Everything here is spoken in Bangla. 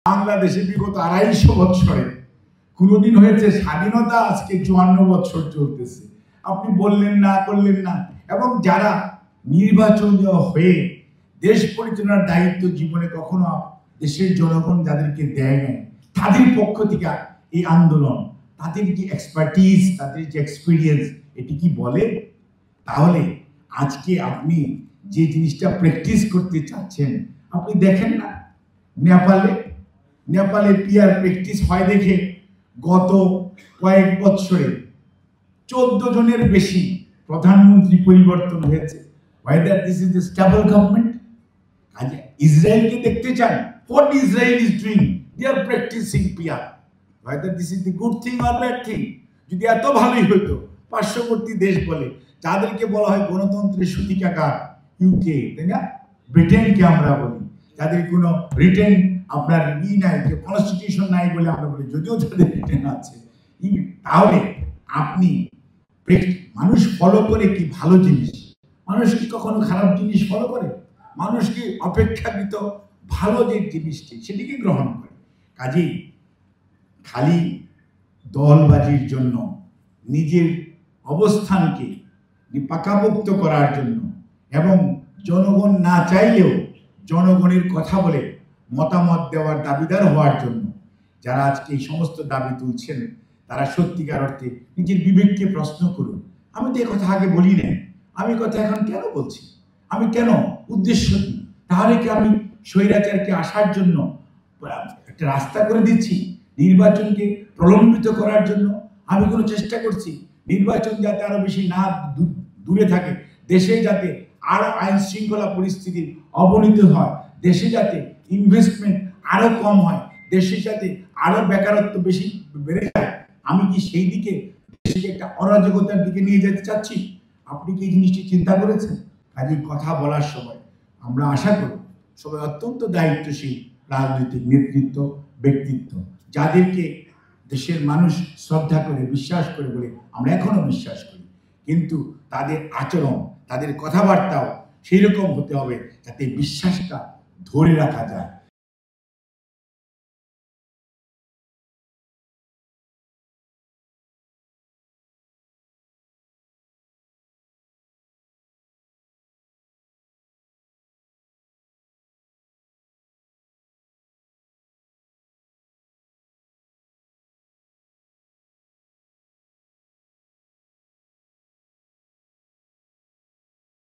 বাংলাদেশে বিগত ২৫০ বছরে কোনদিন হয়েছে স্বাধীনতা আজকে ৫৪ বছর চলতেছে, আপনি বললেন না, করলেন না। এবং যারা নির্বাচন হয়ে দেশ পরিচালনার দায়িত্ব জীবনে কখনো দেশের জনগণ যাদেরকে দেয় নাই, তাদের পক্ষ থেকে এই আন্দোলন, তাদের যে এক্সপার্টিজ, তাদের যে এক্সপিরিয়েন্স, এটি কি বলে? তাহলে আজকে আপনি যে জিনিসটা প্র্যাকটিস করতে চাচ্ছেন, আপনি দেখেন না নেপালে পিআর প্র্যাকটিস হয় দেখে গত কয়েক বছরে 14 জনের বেশি প্রধানমন্ত্রী পরিবর্তন হয়েছে। whether this is the stable government, আজ ইসরায়েলকে দেখতে চান, what Israel is doing, they are practicing PR, whether this is the good thing or bad thing। যদি এত ভালোই হতো, পার্শ্ববর্তী দেশ বলে যাদেরকে বলা হয় গণতন্ত্রের সূতিকাগার, ইউকে, তাই না, ব্রিটেনকে আমরা বলি, যাদের কোনো রিটেন আপনার নাই, যে কনস্টিটিউশন নাই বলে আমরা বলি, যদিও যাদের রিটেন আছে। তাহলে আপনি মানুষ ফলো করে কি ভালো জিনিস, মানুষ কি কখনো খারাপ জিনিস ফলো করে? মানুষ কি অপেক্ষাকৃত ভালো যে জিনিসটি সেটিকে গ্রহণ করে? কাজেই খালি দলবাজির জন্য, নিজের অবস্থানকে পাকাপোক্ত করার জন্য এবং জনগণ না চাইলেও জনগণের কথা বলে মতামত দেওয়ার দাবিদার হওয়ার জন্য যারা আজকে এই সমস্ত দাবি তুলছেন, তারা সত্যিকার অর্থে নিজের বিবেককে প্রশ্ন করুন। আমি তো এই কথা আগে বলি না, আমি কথা এখন কেন বলছি? আমি কেন, উদ্দেশ্য কি? তাহলে কি আমি স্বৈরাচারকে আসার জন্য একটা রাস্তা করে দিচ্ছি? নির্বাচনকে প্রলম্বিত করার জন্য আমি কোনো চেষ্টা করছি? নির্বাচন যাতে আরো বেশি না দূরে থাকে, দেশে যাতে আরো আইন শৃঙ্খলা পরিস্থিতির অবনতি হয়, দেশে যাতে ইনভেস্টমেন্ট আরো কম হয়, দেশে যাতে আরো বেকারত্ব বেশি বেড়ে যায়, আমি কি সেই দিকে দেশকে একটা অরাজকতার দিকে নিয়ে যেতে চাচ্ছি? আপনি কি এই জিনিসটি চিন্তা করেছেন? কাজে কথা বলার সময় আমরা আশা করি সবাই অত্যন্ত দায়িত্বশীল রাজনৈতিক নেতৃত্ব, ব্যক্তিত্ব, যাদেরকে দেশের মানুষ শ্রদ্ধা করে, বিশ্বাস করে বলে আমরা এখনো বিশ্বাস করি, কিন্তু তাদের আচরণ, তাদের কথাবার্তাও সেই রকম হতে হবে যাতে বিশ্বাসটা ধরে রাখা যায়।